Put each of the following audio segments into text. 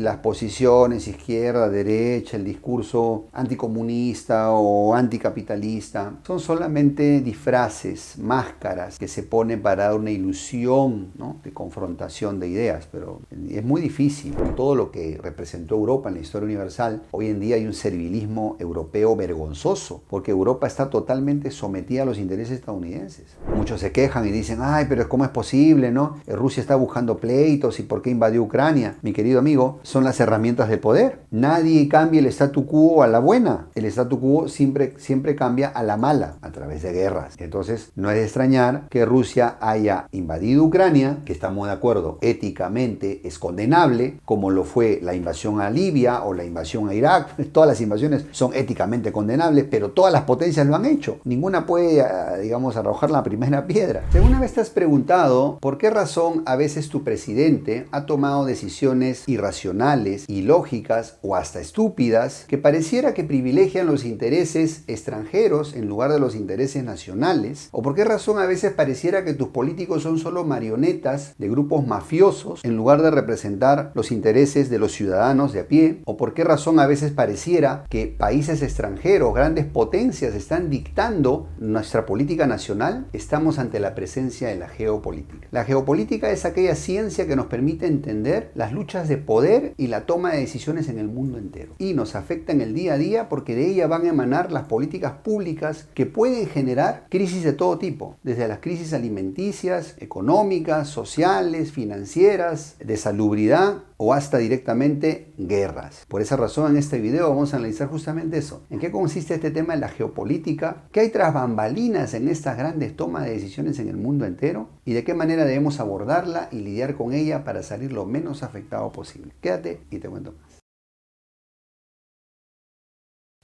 las posiciones izquierda, derecha, el discurso anticomunista o anticapitalista son solamente disfraces, máscaras que se ponen para dar una ilusión, ¿no?, de confrontación de ideas, pero es muy difícil. Con todo lo que representó Europa en la historia universal, hoy en día hay un servilismo europeo vergonzoso, porque Europa está totalmente sometida a los intereses estadounidenses. Muchos se quejan y dicen, ay, pero ¿cómo es posible, no? Rusia está buscando pleitos y ¿por qué invadió Ucrania? Mi querido amigo, son las herramientas del poder. Nadie cambia el statu quo a la buena. El statu quo siempre cambia a la mala, a través de guerras. Entonces, no es de extrañar que Rusia haya invadido Ucrania, que estamos de acuerdo, éticamente es condenable, como lo fue la invasión a Libia o la invasión a Irak. Todas las invasiones son éticamente condenables, pero todas las potencias lo han hecho. Ninguna puede, digamos, arrojar la primera piedra. ¿Alguna vez te has preguntado por qué razón a veces tu presidente ha tomado decisiones irracionales, ilógicas o hasta estúpidas que pareciera que privilegian los intereses extranjeros en lugar de los intereses nacionales? ¿O por qué razón a veces pareciera que tus políticos son solo marionetas de grupos mafiosos en lugar de representar los intereses de los ciudadanos de a pie? ¿O por qué razón a veces pareciera que países extranjeros, grandes potencias, están dictando nuestra política nacional? Estamos ante la presencia de la geopolítica. La geopolítica es aquella ciencia que nos permite entender las luchas de poder y la toma de decisiones en el mundo entero. Y nos afecta en el día a día porque de ella van a emanar las políticas públicas que pueden generar crisis de todo tipo, desde las crisis alimenticias, económicas, sociales, financieras, de salubridad o hasta directamente guerras. Por esa razón en este video vamos a analizar justamente eso. ¿En qué consiste este tema de la geopolítica? ¿Qué hay tras bambalinas en estas grandes tomas de decisiones en el mundo entero? ¿Y de qué manera debemos abordarla y lidiar con ella para salir lo menos afectado posible? Quédate y te cuento más.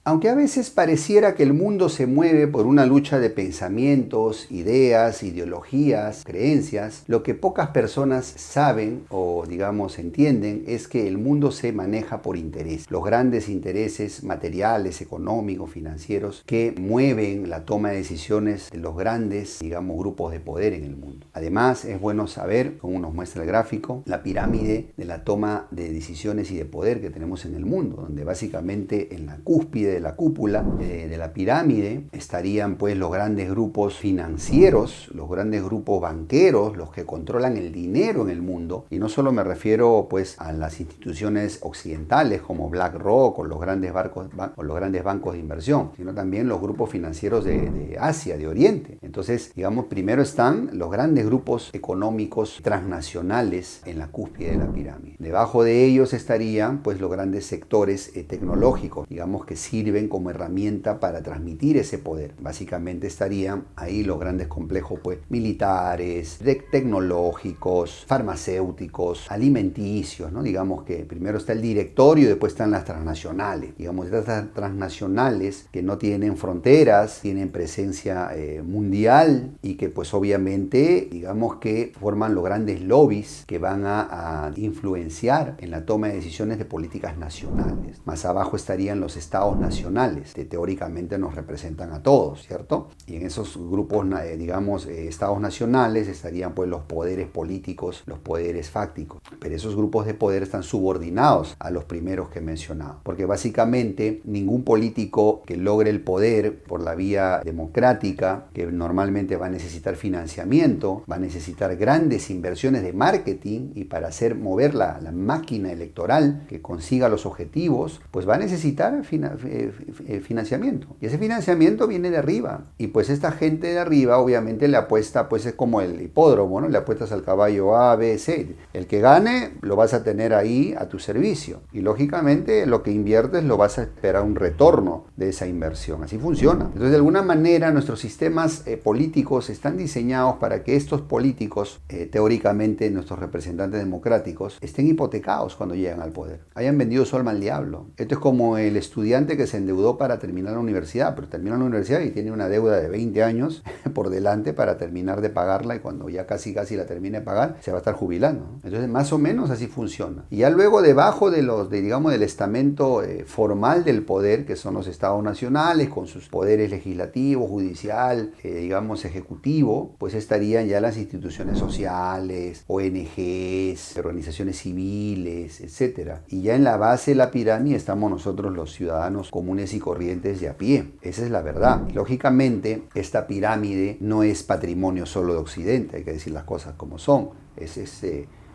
Aunque a veces pareciera que el mundo se mueve por una lucha de pensamientos, ideas, ideologías, creencias, lo que pocas personas saben o digamos entienden es que el mundo se maneja por interés. Los grandes intereses materiales, económicos, financieros que mueven la toma de decisiones de los grandes, digamos, grupos de poder en el mundo. Además, es bueno saber, como nos muestra el gráfico, la pirámide de la toma de decisiones y de poder que tenemos en el mundo, donde básicamente en la cúspide de la cúpula de la pirámide estarían pues los grandes grupos financieros, los grandes grupos banqueros, los que controlan el dinero en el mundo, y no solo me refiero pues a las instituciones occidentales como BlackRock o los grandes bancos de inversión, sino también los grupos financieros de Asia, de Oriente. Entonces, digamos, primero están los grandes grupos económicos transnacionales en la cúspide de la pirámide. Debajo de ellos estarían pues los grandes sectores tecnológicos, digamos, que sirven como herramienta para transmitir ese poder. Básicamente estarían ahí los grandes complejos pues militares, tecnológicos, farmacéuticos, alimenticios, ¿no? Digamos que primero está el directorio y después están las transnacionales. Digamos, estas transnacionales que no tienen fronteras, tienen presencia mundial y que pues obviamente digamos que forman los grandes lobbies que van a influenciar en la toma de decisiones de políticas nacionales. Más abajo estarían los estados nacionales, que teóricamente nos representan a todos, ¿cierto? Y en esos grupos, digamos, estados nacionales estarían pues los poderes políticos, los poderes fácticos. Pero esos grupos de poder están subordinados a los primeros que he mencionado, porque básicamente ningún político que logre el poder por la vía democrática, que normalmente va a necesitar financiamiento, va a necesitar grandes inversiones de marketing y para hacer mover la máquina electoral que consiga los objetivos, pues va a necesitar financiamiento. Y ese financiamiento viene de arriba. Y pues esta gente de arriba obviamente le apuesta, pues es como el hipódromo, ¿no? Le apuestas al caballo A, B, C. El que gane lo vas a tener ahí a tu servicio. Y lógicamente lo que inviertes lo vas a esperar un retorno de esa inversión. Así funciona. Entonces de alguna manera nuestros sistemas políticos están diseñados para que estos políticos, teóricamente nuestros representantes democráticos, estén hipotecados cuando llegan al poder. Hayan vendido su alma al diablo. Esto es como el estudiante que se endeudó para terminar la universidad, pero termina la universidad y tiene una deuda de 20 años por delante para terminar de pagarla, y cuando ya casi la termine de pagar, se va a estar jubilando, ¿no? Entonces, más o menos así funciona. Y ya luego, debajo digamos, del estamento formal del poder, que son los estados nacionales, con sus poderes legislativo, judicial, digamos, ejecutivo, pues estarían ya las instituciones sociales, ONGs, organizaciones civiles, etc. Y ya en la base de la pirámide estamos nosotros, los ciudadanos comunes y corrientes de a pie. Esa es la verdad. Lógicamente, esta pirámide no es patrimonio solo de Occidente, hay que decir las cosas como son.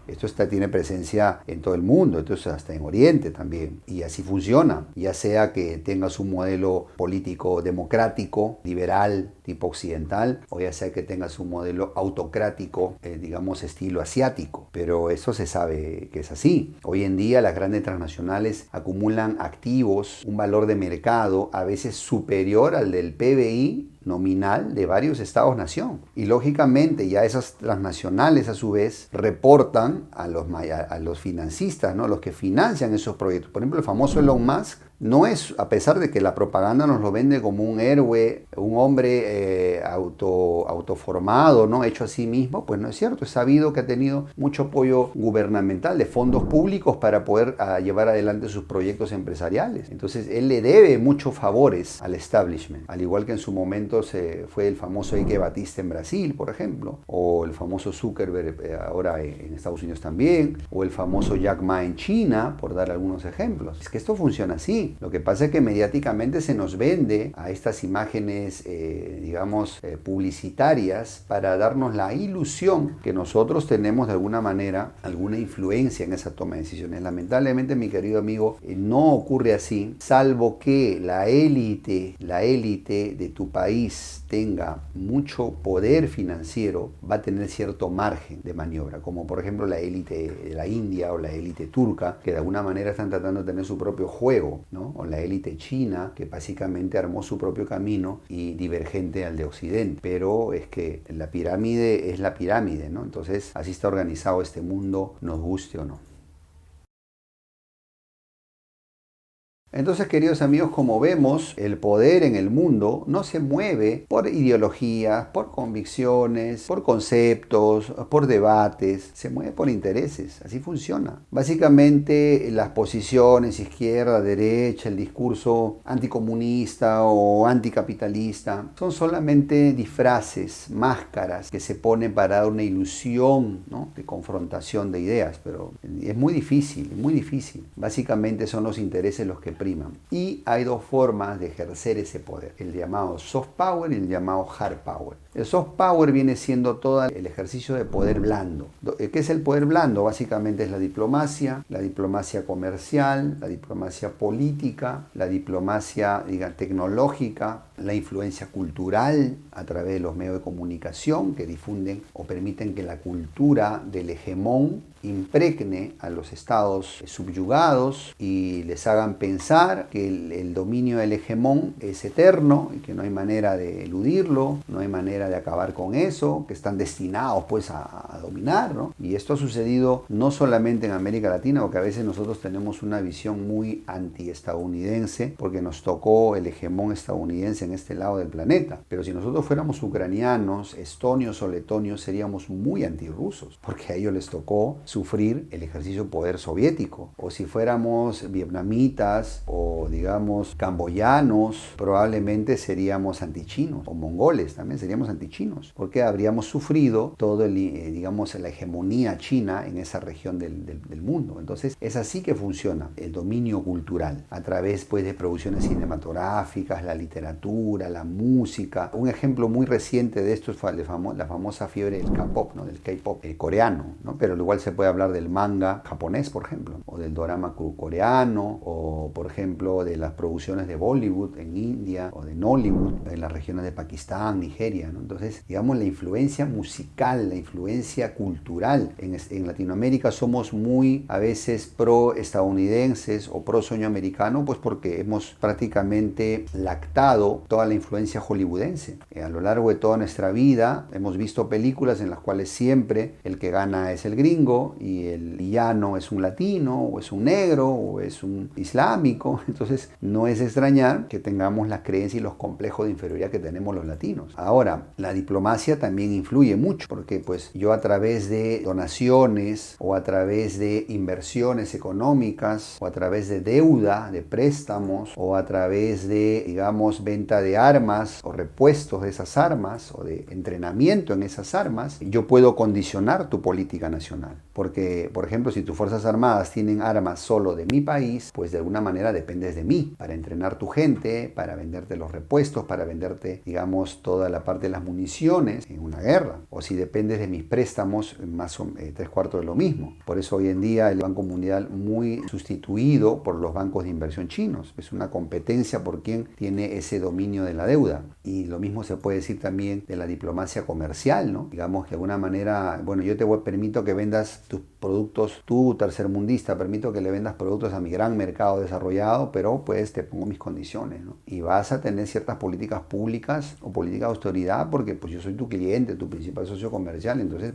Esto tiene presencia en todo el mundo, entonces hasta en Oriente también. Y así funciona, ya sea que tengas un modelo político democrático, liberal, tipo occidental, o ya sea que tengas un modelo autocrático, digamos estilo asiático. Pero eso se sabe que es así. Hoy en día las grandes transnacionales acumulan activos, un valor de mercado a veces superior al del PBI nominal de varios estados-nación. Y lógicamente ya esas transnacionales a su vez reportan a los financistas, ¿no? Los que financian esos proyectos. Por ejemplo, el famoso Elon Musk no es, a pesar de que la propaganda nos lo vende como un héroe, un hombre autoformado, ¿no? Hecho a sí mismo, pues no es cierto. Es sabido que ha tenido mucho apoyo gubernamental de fondos públicos para poder llevar adelante sus proyectos empresariales. Entonces él le debe muchos favores al establishment, al igual que en su momento fue el famoso Eike Batista en Brasil, por ejemplo, o el famoso Zuckerberg ahora en Estados Unidos también, o el famoso Jack Ma en China, por dar algunos ejemplos. Es que esto funciona así. Lo que pasa es que mediáticamente se nos vende a estas imágenes, digamos, publicitarias para darnos la ilusión que nosotros tenemos de alguna manera alguna influencia en esa toma de decisiones. Lamentablemente, mi querido amigo, no ocurre así, salvo que la élite de tu país tenga mucho poder financiero, va a tener cierto margen de maniobra, como por ejemplo la élite de la India o la élite turca, que de alguna manera están tratando de tener su propio juego, ¿no? O la élite china, que básicamente armó su propio camino y divergente al de Occidente. Pero es que la pirámide es la pirámide, ¿no? Entonces así está organizado este mundo, nos guste o no. Entonces, queridos amigos, como vemos, el poder en el mundo no se mueve por ideologías, por convicciones, por conceptos, por debates, se mueve por intereses, así funciona. Básicamente, las posiciones izquierda, derecha, el discurso anticomunista o anticapitalista son solamente disfraces, máscaras que se ponen para dar una ilusión, ¿no?, de confrontación de ideas, pero es muy difícil, muy difícil. Básicamente son los intereses los que priman. Y hay dos formas de ejercer ese poder, el llamado soft power y el llamado hard power. El soft power viene siendo todo el ejercicio de poder blando. ¿Qué es el poder blando? Básicamente es la diplomacia comercial, la diplomacia política, la diplomacia, tecnológica, la influencia cultural a través de los medios de comunicación que difunden o permiten que la cultura del hegemón impregne a los estados subyugados y les hagan pensar que el dominio del hegemón es eterno y que no hay manera de eludirlo, no hay manera de acabar con eso, que están destinados pues a dominar, ¿no? Y esto ha sucedido no solamente en América Latina, porque a veces nosotros tenemos una visión muy anti-estadounidense porque nos tocó el hegemón estadounidense en este lado del planeta, pero si nosotros fuéramos ucranianos, estonios o letonios seríamos muy antirrusos porque a ellos les tocó sufrir el ejercicio de poder soviético. O si fuéramos vietnamitas o digamos camboyanos, probablemente seríamos antichinos, o mongoles también seríamos antichinos, porque habríamos sufrido todo digamos la hegemonía china en esa región del mundo. Entonces es así que funciona el dominio cultural, a través pues de producciones cinematográficas, la literatura, la música. Un ejemplo muy reciente de esto es la famosa fiebre del K-pop, ¿no?, del K-pop coreano, ¿no? Pero igual se puede hablar del manga japonés, por ejemplo, o del dorama coreano, o por ejemplo de las producciones de Bollywood en India, o de Nollywood en las regiones de Pakistán, Nigeria, ¿no? Entonces, digamos, la influencia musical, la influencia cultural en Latinoamérica somos muy a veces pro-estadounidenses o pro-sueño americano, pues porque hemos prácticamente lactado toda la influencia hollywoodense. A lo largo de toda nuestra vida hemos visto películas en las cuales siempre el que gana es el gringo, indio y el villano es un latino o es un negro o es un islámico. Entonces no es extrañar que tengamos las creencias y los complejos de inferioridad que tenemos los latinos. Ahora, la diplomacia también influye mucho porque pues yo a través de donaciones o a través de inversiones económicas o a través de deuda, de préstamos o a través de, digamos, venta de armas o repuestos de esas armas o de entrenamiento en esas armas, yo puedo condicionar tu política nacional. Porque, por ejemplo, si tus Fuerzas Armadas tienen armas solo de mi país, pues de alguna manera dependes de mí para entrenar tu gente, para venderte los repuestos, para venderte, digamos, toda la parte de las municiones en una guerra. O si dependes de mis préstamos, más o tres cuartos de lo mismo. Por eso hoy en día el Banco Mundial muy sustituido por los bancos de inversión chinos. Es una competencia por quien tiene ese dominio de la deuda. Y lo mismo se puede decir también de la diplomacia comercial, ¿no? Digamos que de alguna manera, bueno, yo te permito que vendas tus productos, tú tercermundista, permito que le vendas productos a mi gran mercado desarrollado, pero pues te pongo mis condiciones, ¿no? Y vas a tener ciertas políticas públicas o políticas de autoridad porque pues yo soy tu cliente, tu principal socio comercial, entonces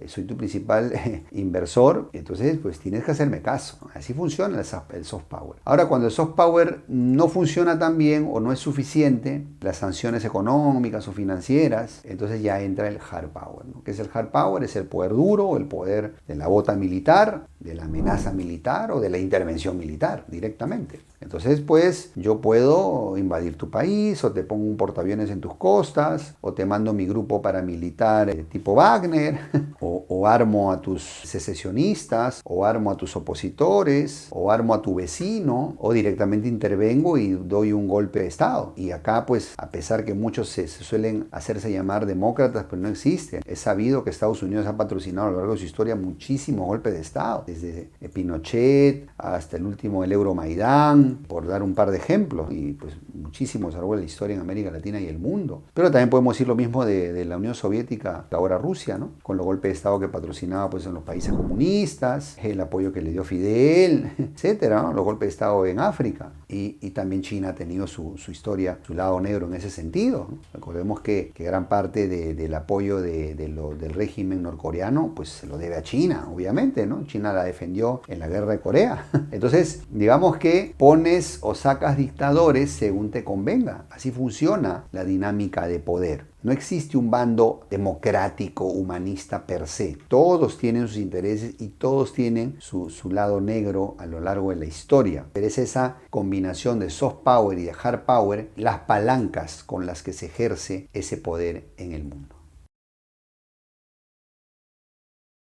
soy tu principal inversor, entonces pues tienes que hacerme caso. Así funciona el soft power. Ahora, cuando el soft power no funciona tan bien o no es suficiente, las sanciones económicas o financieras, entonces ya entra el hard power, ¿no? ¿Qué es el hard power? Es el poder duro, el poder de la bota militar, de la amenaza militar o de la intervención militar directamente. Entonces, pues, yo puedo invadir tu país o te pongo un portaaviones en tus costas o te mando mi grupo paramilitar tipo Wagner o armo a tus secesionistas o armo a tus opositores o armo a tu vecino o directamente intervengo y doy un golpe de Estado. Y acá, pues, a pesar que muchos se suelen hacerse llamar demócratas, pues no existen. Es sabido que Estados Unidos ha patrocinado a lo largo de su historia muchísimos golpes de Estado, desde Pinochet hasta el último, el Euromaidán, por dar un par de ejemplos, y pues muchísimos a lo largo de la historia en América Latina y el mundo. Pero también podemos decir lo mismo de la Unión Soviética, ahora Rusia, ¿no? Con los golpes de Estado que patrocinaba pues en los países comunistas, el apoyo que le dio Fidel, etcétera, ¿no? Los golpes de Estado en África. Y también China ha tenido su historia, su lado negro en ese sentido, ¿no? Recordemos que gran parte del apoyo del régimen norcoreano pues se lo debe a China, obviamente, ¿no? China la defendió en la guerra de Corea. Entonces, digamos que pones o sacas dictadores según te convenga. Así funciona la dinámica de poder. No existe un bando democrático, humanista per se. Todos tienen sus intereses y todos tienen su lado negro a lo largo de la historia. Pero es esa combinación de soft power y de hard power las palancas con las que se ejerce ese poder en el mundo.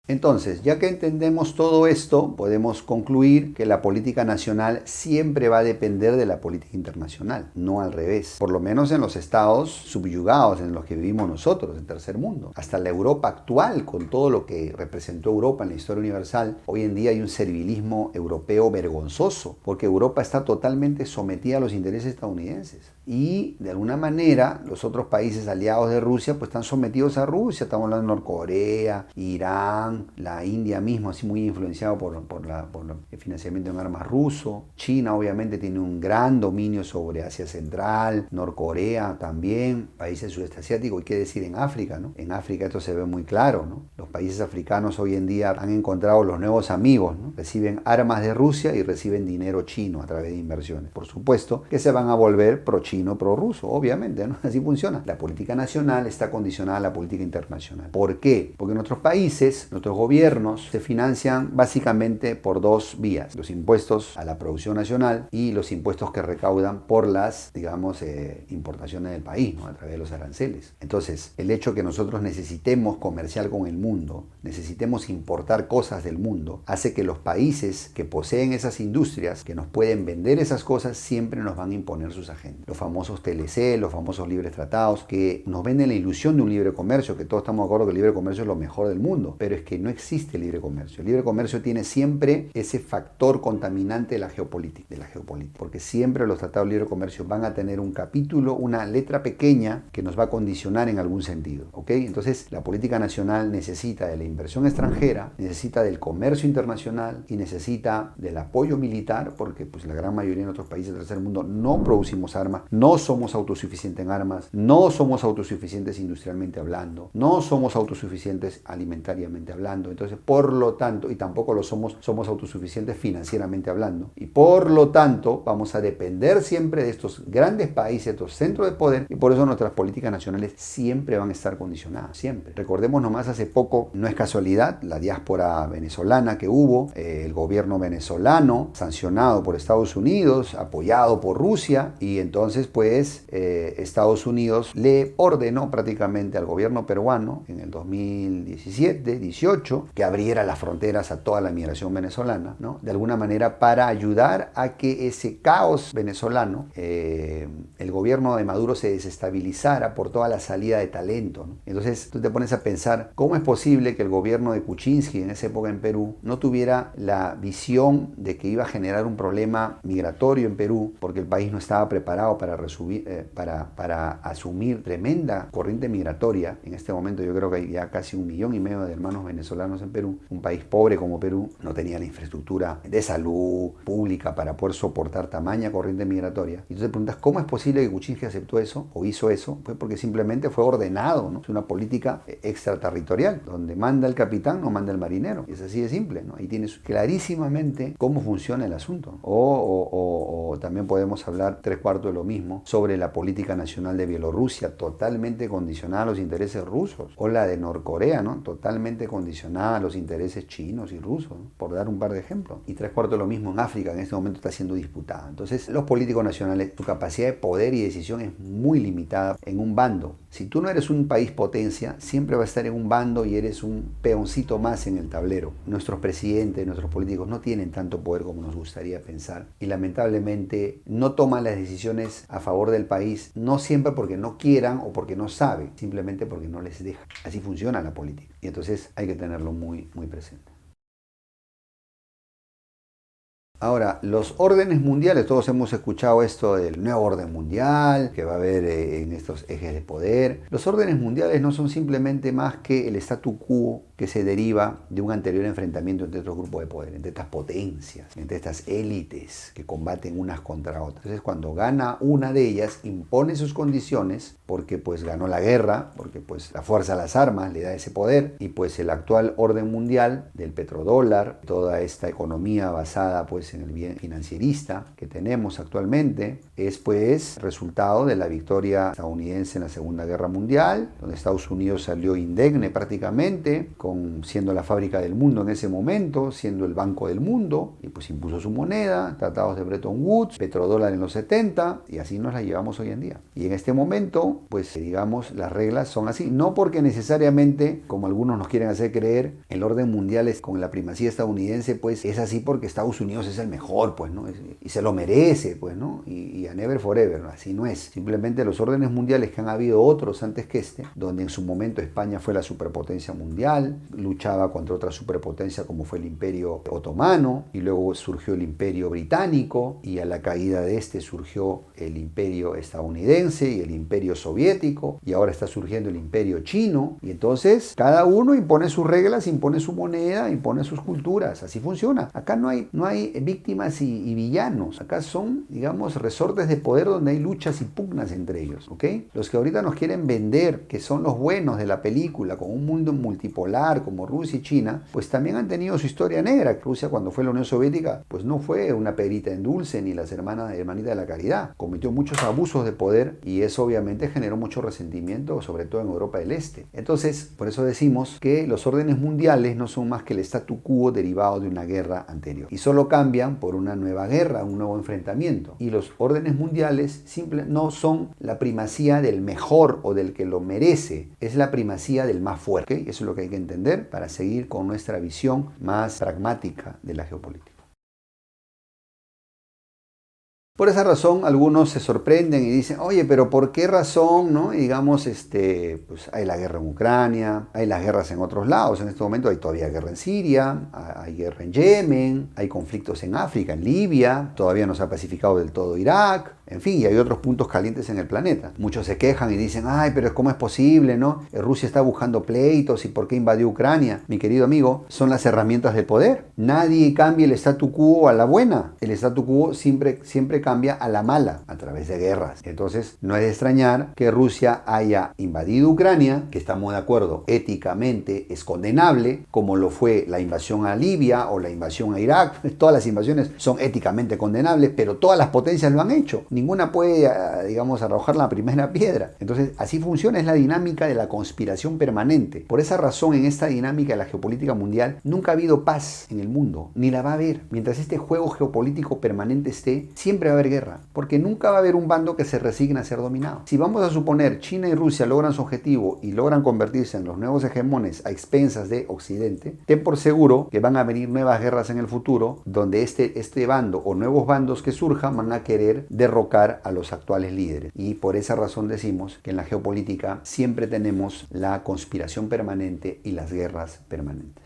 Entonces, ya que entendemos todo esto, podemos concluir que la política nacional siempre va a depender de la política internacional, no al revés. Por lo menos en los estados subyugados en los que vivimos nosotros, el tercer mundo. Hasta la Europa actual, con todo lo que representó Europa en la historia universal, hoy en día hay un servilismo europeo vergonzoso, porque Europa está totalmente sometida a los intereses estadounidenses. Y de alguna manera los otros países aliados de Rusia pues están sometidos a Rusia. Estamos hablando de Norcorea, Irán, la India mismo, así muy influenciado por el financiamiento en armas ruso. China obviamente tiene un gran dominio sobre Asia Central, Norcorea también, países del sudeste asiático, y qué decir en África, ¿no? En África esto se ve muy claro, ¿no? Los países africanos hoy en día han encontrado los nuevos amigos, ¿no? Reciben armas de Rusia y reciben dinero chino a través de inversiones. Por supuesto que se van a volver pro-chino, pro-ruso, obviamente, ¿no? Así funciona. La política nacional está condicionada a la política internacional. ¿Por qué? Porque nuestros países, nuestros gobiernos se financian básicamente por dos vías: los impuestos a la producción nacional y los impuestos que recaudan por las, digamos, importaciones del país, ¿no? A través de los aranceles. Entonces, el hecho que nosotros necesitemos comerciar con el mundo, necesitemos importar cosas del mundo, hace que los países que poseen esas industrias, que nos pueden vender esas cosas, siempre nos van a imponer sus agendas. Los famosos TLC, los famosos libres tratados, que nos venden la ilusión de un libre comercio, que todos estamos de acuerdo que el libre comercio es lo mejor del mundo, pero es que no existe libre comercio. El libre comercio tiene siempre ese factor contaminante de la geopolítica, porque siempre los tratados de libre comercio van a tener un capítulo, una letra pequeña que nos va a condicionar en algún sentido, ¿ok? Entonces, la política nacional necesita de la inversión extranjera, necesita del comercio internacional y necesita del apoyo militar, porque pues la gran mayoría de nuestros países del tercer mundo no producimos armas, no somos autosuficientes en armas, no somos autosuficientes industrialmente hablando, no somos autosuficientes alimentariamente hablando. Entonces, por lo tanto, y tampoco lo somos autosuficientes financieramente hablando. Y por lo tanto, vamos a depender siempre de estos grandes países, estos centros de poder, y por eso nuestras políticas nacionales siempre van a estar condicionadas, siempre. Recordemos nomás hace poco, no es casualidad, la diáspora venezolana que hubo, el gobierno venezolano sancionado por Estados Unidos, apoyado por Rusia, y entonces pues Estados Unidos le ordenó prácticamente al gobierno peruano en el 2017-18 que abriera las fronteras a toda la migración venezolana, ¿no? De alguna manera para ayudar a que ese caos venezolano, el gobierno de Maduro se desestabilizara por toda la salida de talento, ¿no? Entonces tú te pones a pensar, ¿cómo es posible que el gobierno de Kuczynski en esa época en Perú no tuviera la visión de que iba a generar un problema migratorio en Perú porque el país no estaba preparado para asumir tremenda corriente migratoria? En este momento yo creo que hay ya casi 1,5 millones de hermanos venezolanos en Perú. Un país pobre como Perú no tenía la infraestructura de salud pública para poder soportar tamaña corriente migratoria. Y tú te preguntas, ¿cómo es posible que Kuczynski aceptó eso o hizo eso? Fue porque simplemente fue ordenado, ¿no? Es una política extraterritorial, donde manda el capitán, no manda el marinero. Y es así de simple, ¿no? Ahí tienes clarísimamente cómo funciona el asunto. O también podemos hablar 3/4 de lo mismo sobre la política nacional de Bielorrusia, totalmente condicionada a los intereses rusos, o la de Norcorea, ¿no? Totalmente condicionada a los intereses chinos y rusos, ¿no? Por dar un par de ejemplos. Y 3/4 de lo mismo en África, en este momento está siendo disputada. Entonces, los políticos nacionales, su capacidad de poder y decisión es muy limitada en un bando. Si tú no eres un país potencia, siempre vas a estar en un bando y eres un peoncito más en el tablero. Nuestros presidentes, nuestros políticos no tienen tanto poder como nos gustaría pensar y lamentablemente no toman las decisiones a favor del país, no siempre porque no quieran o porque no saben, simplemente porque no les dejan. Así funciona la política y entonces hay que tenerlo muy, muy presente. Ahora, los órdenes mundiales, todos hemos escuchado esto del nuevo orden mundial que va a haber en estos ejes de poder. Los órdenes mundiales no son simplemente más que el statu quo que se deriva de un anterior enfrentamiento entre estos grupos de poder, entre estas potencias, entre estas élites que combaten unas contra otras. Entonces, cuando gana una de ellas, impone sus condiciones porque pues ganó la guerra, porque pues la fuerza de las armas le da ese poder y pues el actual orden mundial del petrodólar, toda esta economía basada pues en el bien financierista que tenemos actualmente, es pues resultado de la victoria estadounidense en la Segunda Guerra Mundial, donde Estados Unidos salió indemne prácticamente, siendo la fábrica del mundo en ese momento, siendo el banco del mundo, y pues impuso su moneda, tratados de Bretton Woods, petrodólar en los 70, y así nos la llevamos hoy en día. Y en este momento, pues digamos, las reglas son así, no porque necesariamente, como algunos nos quieren hacer creer, el orden mundial es con la primacía estadounidense, pues es así porque Estados Unidos es el mejor, pues, ¿no? Y se lo merece, pues, ¿no? Y a never forever, ¿no? Así no es. Simplemente los órdenes mundiales, que han habido otros antes que este, donde en su momento España fue la superpotencia mundial, luchaba contra otra superpotencia como fue el Imperio Otomano, y luego surgió el Imperio Británico, y a la caída de este surgió el Imperio Estadounidense y el Imperio Soviético, y ahora está surgiendo el Imperio Chino, y entonces cada uno impone sus reglas, impone su moneda, impone sus culturas. Así funciona. Acá no hay víctimas y villanos. Acá son, digamos, resortes de poder donde hay luchas y pugnas entre ellos, ¿ok? Los que ahorita nos quieren vender, que son los buenos de la película, con un mundo multipolar como Rusia y China, pues también han tenido su historia negra. Rusia, cuando fue la Unión Soviética, pues no fue una perita en dulce ni las hermanitas de la caridad. Cometió muchos abusos de poder y eso obviamente generó mucho resentimiento, sobre todo en Europa del Este. Entonces, por eso decimos que los órdenes mundiales no son más que el statu quo derivado de una guerra anterior. Y solo cambian por una nueva guerra, un nuevo enfrentamiento. Y los órdenes mundiales no son la primacía del mejor o del que lo merece, es la primacía del más fuerte. ¿Okay? Eso es lo que hay que entender para seguir con nuestra visión más pragmática de la geopolítica. Por esa razón, algunos se sorprenden y dicen, oye, pero ¿por qué razón, no? Y digamos, pues hay la guerra en Ucrania, hay las guerras en otros lados. En este momento hay todavía guerra en Siria, hay guerra en Yemen, hay conflictos en África, en Libia, todavía no se ha pacificado del todo Irak. En fin, y hay otros puntos calientes en el planeta. Muchos se quejan y dicen, ay, pero ¿cómo es posible, no? Rusia está buscando pleitos y ¿por qué invadió Ucrania? Mi querido amigo, son las herramientas del poder. Nadie cambia el statu quo a la buena. El statu quo siempre cambia a la mala, a través de guerras. Entonces, no es de extrañar que Rusia haya invadido Ucrania, que estamos de acuerdo, éticamente es condenable, como lo fue la invasión a Libia o la invasión a Irak. Todas las invasiones son éticamente condenables, pero todas las potencias lo han hecho. Ninguna puede, digamos, arrojar la primera piedra. Entonces, así funciona, es la dinámica de la conspiración permanente. Por esa razón, en esta dinámica de la geopolítica mundial, nunca ha habido paz en el mundo, ni la va a haber. Mientras este juego geopolítico permanente esté, siempre va a haber guerra, porque nunca va a haber un bando que se resigne a ser dominado. Si vamos a suponer China y Rusia logran su objetivo y logran convertirse en los nuevos hegemones a expensas de Occidente, ten por seguro que van a venir nuevas guerras en el futuro, donde este bando o nuevos bandos que surjan van a querer derrocar a los actuales líderes. Y por esa razón decimos que en la geopolítica siempre tenemos la conspiración permanente y las guerras permanentes.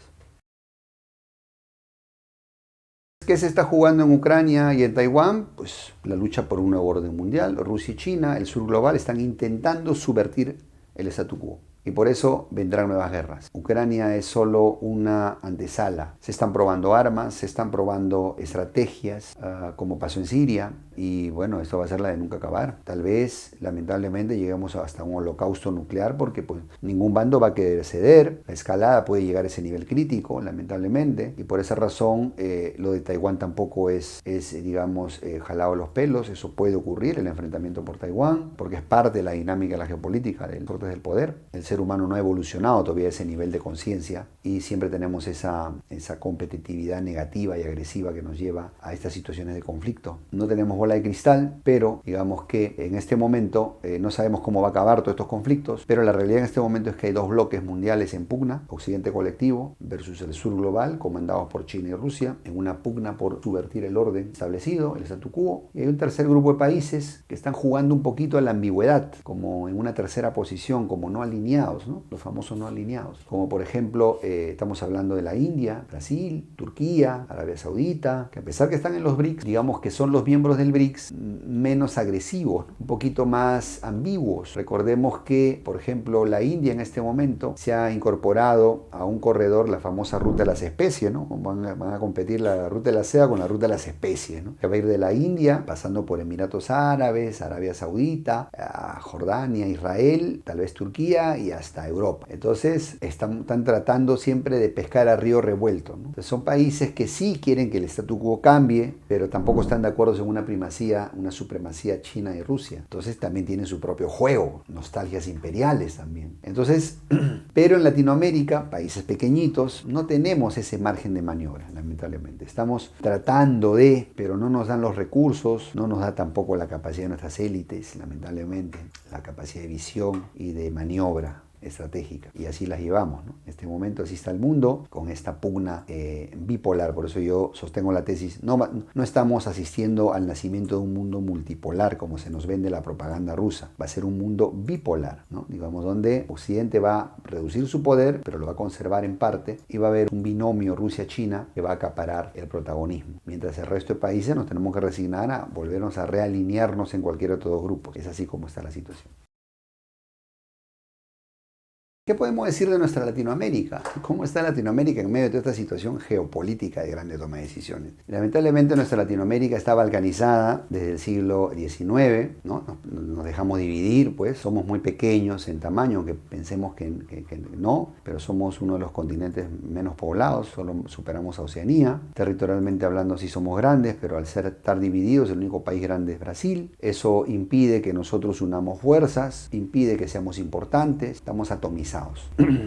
¿Qué se está jugando en Ucrania y en Taiwán? Pues la lucha por un nuevo orden mundial. Rusia y China, el sur global, están intentando subvertir el statu quo. Y por eso vendrán nuevas guerras. Ucrania es solo una antesala. Se están probando armas, se están probando estrategias, como pasó en Siria. Y bueno, esto va a ser la de nunca acabar. Tal vez, lamentablemente, lleguemos hasta un holocausto nuclear porque pues, ningún bando va a querer ceder. La escalada puede llegar a ese nivel crítico, lamentablemente. Y por esa razón, lo de Taiwán tampoco es digamos, jalado los pelos. Eso puede ocurrir, el enfrentamiento por Taiwán, porque es parte de la dinámica de la geopolítica, del corte del poder. El ser humano no ha evolucionado todavía a ese nivel de conciencia y siempre tenemos esa competitividad negativa y agresiva que nos lleva a estas situaciones de conflicto. No tenemos bola de cristal, pero digamos que en este momento no sabemos cómo va a acabar todos estos conflictos, pero la realidad en este momento es que hay dos bloques mundiales en pugna, Occidente colectivo versus el sur global, comandados por China y Rusia, en una pugna por subvertir el orden establecido, el statu quo, y hay un tercer grupo de países que están jugando un poquito a la ambigüedad, como en una tercera posición, como no alineados, ¿no? Los famosos no alineados, como por ejemplo estamos hablando de la India, Brasil, Turquía, Arabia Saudita, que a pesar que están en los BRICS, digamos que son los miembros del BRICS menos agresivos, un poquito más ambiguos. Recordemos que, por ejemplo, la India en este momento se ha incorporado a un corredor, la famosa ruta de las especies, ¿no? Van a competir la ruta de la seda con la ruta de las especies, ¿no? Que va a ir de la India, pasando por Emiratos Árabes, Arabia Saudita, a Jordania, Israel, tal vez Turquía y hasta Europa. Entonces están tratando siempre de pescar a río revuelto, ¿no? Entonces, son países que sí quieren que el statu quo cambie, pero tampoco están de acuerdo en una primacía, una supremacía China y Rusia. Entonces también tienen su propio juego, nostalgias imperiales también. Entonces, pero en Latinoamérica, países pequeñitos, no tenemos ese margen de maniobra, lamentablemente. Estamos tratando de, pero no nos dan los recursos, no nos da tampoco la capacidad de nuestras élites, lamentablemente, la capacidad de visión y de maniobra estratégica, y así las llevamos, ¿no? En este momento así está el mundo, con esta pugna bipolar. Por eso yo sostengo la tesis, no estamos asistiendo al nacimiento de un mundo multipolar como se nos vende la propaganda rusa. Va a ser un mundo bipolar, ¿no? Digamos, donde Occidente va a reducir su poder, pero lo va a conservar en parte, y va a haber un binomio Rusia-China que va a acaparar el protagonismo, mientras el resto de países nos tenemos que resignar a volvernos a realinearnos en cualquier otro grupo. Es así como está la situación. ¿Qué podemos decir de nuestra Latinoamérica? ¿Cómo está Latinoamérica en medio de toda esta situación geopolítica de grande toma de decisiones? Lamentablemente nuestra Latinoamérica está balcanizada desde el siglo XIX, ¿no? Nos dejamos dividir, pues somos muy pequeños en tamaño, aunque pensemos que no, pero somos uno de los continentes menos poblados, solo superamos a Oceanía. Territorialmente hablando sí somos grandes, pero al estar divididos el único país grande es Brasil. Eso impide que nosotros unamos fuerzas, impide que seamos importantes, estamos atomizados.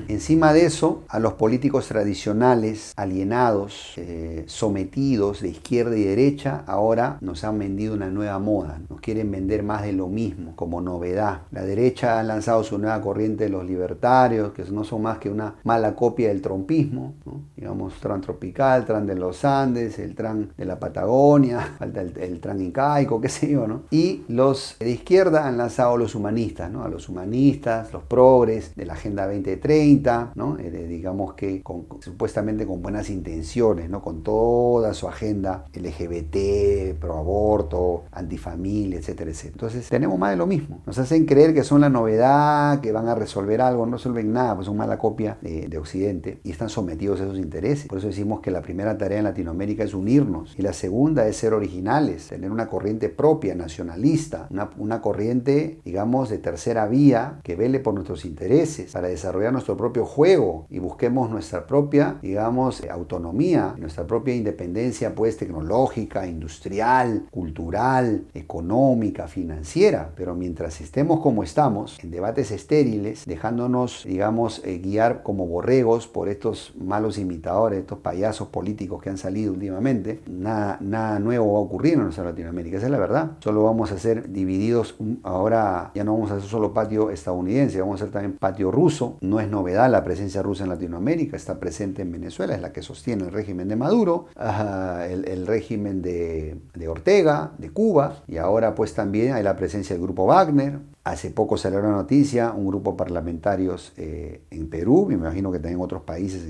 Encima de eso, a los políticos tradicionales, alienados, sometidos de izquierda y derecha, ahora nos han vendido una nueva moda. Nos quieren vender más de lo mismo, como novedad. La derecha ha lanzado su nueva corriente de los libertarios, que no son más que una mala copia del trumpismo, ¿no? Digamos, Trump tropical, Trump de los Andes, el Trump de la Patagonia, falta el Trump incaico, qué sé yo, ¿no? Y los de izquierda han lanzado a los humanistas, ¿no? A los humanistas, los progres, de la gente Agenda 2030, ¿no? Digamos que supuestamente con buenas intenciones, ¿no? Con toda su agenda LGBT, pro aborto, antifamilia, etcétera, etcétera. Entonces tenemos más de lo mismo. Nos hacen creer que son la novedad, que van a resolver algo, no resuelven nada, pues son mala copia de Occidente y están sometidos a esos intereses. Por eso decimos que la primera tarea en Latinoamérica es unirnos y la segunda es ser originales, tener una corriente propia, nacionalista, una corriente, digamos, de tercera vía que vele por nuestros intereses para desarrollar nuestro propio juego y busquemos nuestra propia, digamos, autonomía, nuestra propia independencia, pues, tecnológica, industrial, cultural, económica, financiera. Pero mientras estemos como estamos, en debates estériles, dejándonos, digamos, guiar como borregos por estos malos imitadores, estos payasos políticos que han salido últimamente, nada nuevo va a ocurrir en nuestra Latinoamérica. Esa es la verdad. Solo vamos a ser divididos. Ahora ya no vamos a hacer solo patio estadounidense, vamos a hacer también patio ruso. No es novedad la presencia rusa en Latinoamérica, está presente en Venezuela, es la que sostiene el régimen de Maduro, el régimen de Ortega, de Cuba, y ahora pues también hay la presencia del grupo Wagner. Hace poco salió la noticia, un grupo de parlamentarios en Perú, y me imagino que también en otros países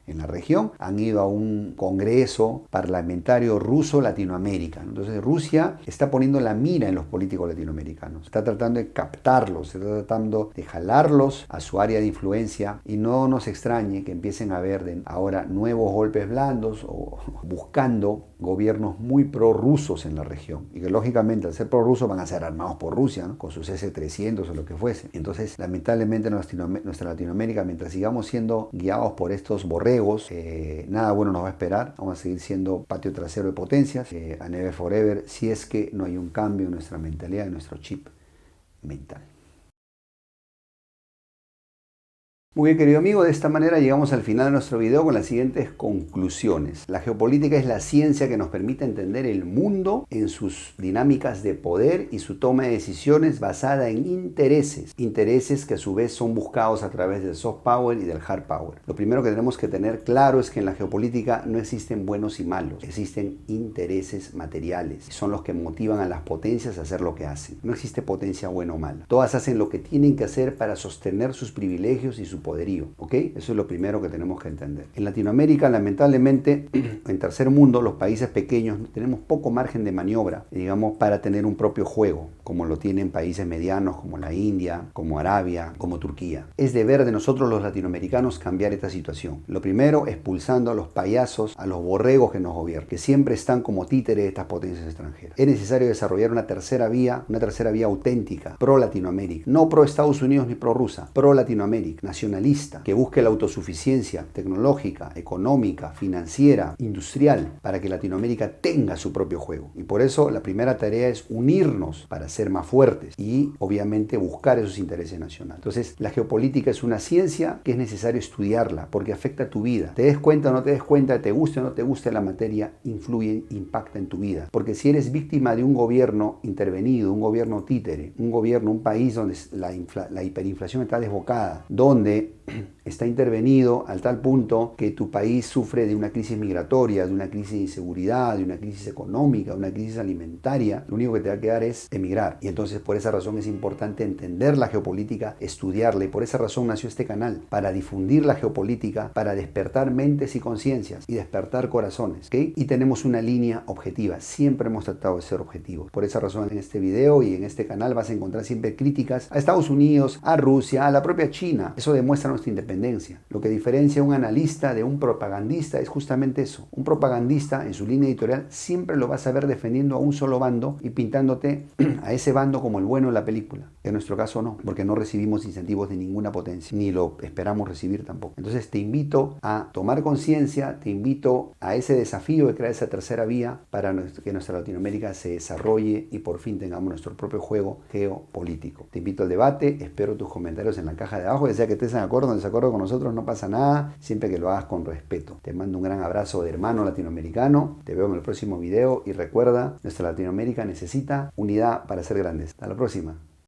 en la región, han ido a un congreso parlamentario ruso-latinoamérica. Entonces Rusia está poniendo la mira en los políticos latinoamericanos, está tratando de captarlos, está tratando de jalarlos a su área de influencia y no nos extrañe que empiecen a haber ahora nuevos golpes blandos o buscando gobiernos muy prorrusos en la región y que lógicamente al ser prorrusos van a ser armados por Rusia, ¿no? Con sus S-300 o lo que fuese. Entonces lamentablemente nuestra Latinoamérica, mientras sigamos siendo guiados por estos borregos, nada bueno nos va a esperar. Vamos a seguir siendo patio trasero de potencias, a Never Forever, si es que no hay un cambio en nuestra mentalidad, en nuestro chip mental. Muy bien, querido amigo, de esta manera llegamos al final de nuestro video con las siguientes conclusiones. La geopolítica es la ciencia que nos permite entender el mundo en sus dinámicas de poder y su toma de decisiones basada en intereses que a su vez son buscados a través del soft power y del hard power. Lo primero que tenemos que tener claro es que en la geopolítica no existen buenos y malos, existen intereses materiales, son los que motivan a las potencias a hacer lo que hacen. No existe potencia buena o mala. Todas hacen lo que tienen que hacer para sostener sus privilegios y su poderío, ¿ok? Eso es lo primero que tenemos que entender. En Latinoamérica, lamentablemente, en tercer mundo, los países pequeños tenemos poco margen de maniobra, digamos, para tener un propio juego, como lo tienen países medianos como la India, como Arabia, como Turquía. Es deber de nosotros los latinoamericanos cambiar esta situación. Lo primero, expulsando a los payasos, a los borregos que nos gobiernan, que siempre están como títeres de estas potencias extranjeras. Es necesario desarrollar una tercera vía auténtica, pro Latinoamérica, no pro Estados Unidos ni pro Rusia, pro Latinoamérica, nacionalista, que busque la autosuficiencia tecnológica, económica, financiera, industrial, para que Latinoamérica tenga su propio juego. Y por eso la primera tarea es unirnos para ser más fuertes y obviamente buscar esos intereses nacionales. Entonces la geopolítica es una ciencia que es necesario estudiarla porque afecta a tu vida. Te des cuenta o no te des cuenta, te guste o no te guste la materia, influye, impacta en tu vida. Porque si eres víctima de un gobierno intervenido, un gobierno títere, un país donde la hiperinflación está desbocada, donde está intervenido al tal punto que tu país sufre de una crisis migratoria, de una crisis de inseguridad, de una crisis económica, de una crisis alimentaria, lo único que te va a quedar es emigrar. Y entonces por esa razón es importante entender la geopolítica, estudiarla, y por esa razón nació este canal, para difundir la geopolítica, para despertar mentes y conciencias y despertar corazones, ¿okay? Y tenemos una línea objetiva, siempre hemos tratado de ser objetivos. Por esa razón en este video y en este canal vas a encontrar siempre críticas a Estados Unidos, a Rusia, a la propia China. Eso demuestra nuestra independencia. Lo que diferencia a un analista de un propagandista es justamente eso. Un propagandista en su línea editorial siempre lo vas a ver defendiendo a un solo bando y pintándote a ese bando como el bueno de la película. En nuestro caso no, porque no recibimos incentivos de ninguna potencia, ni lo esperamos recibir tampoco. Entonces te invito a tomar conciencia, te invito a ese desafío de crear esa tercera vía para que nuestra Latinoamérica se desarrolle y por fin tengamos nuestro propio juego geopolítico. Te invito al debate, espero tus comentarios en la caja de abajo, ya sea que estés en acuerdo o en desacuerdo con nosotros, no pasa nada, siempre que lo hagas con respeto. Te mando un gran abrazo de hermano latinoamericano, te veo en el próximo video y recuerda, nuestra Latinoamérica necesita unidad para ser grandes. Hasta la próxima.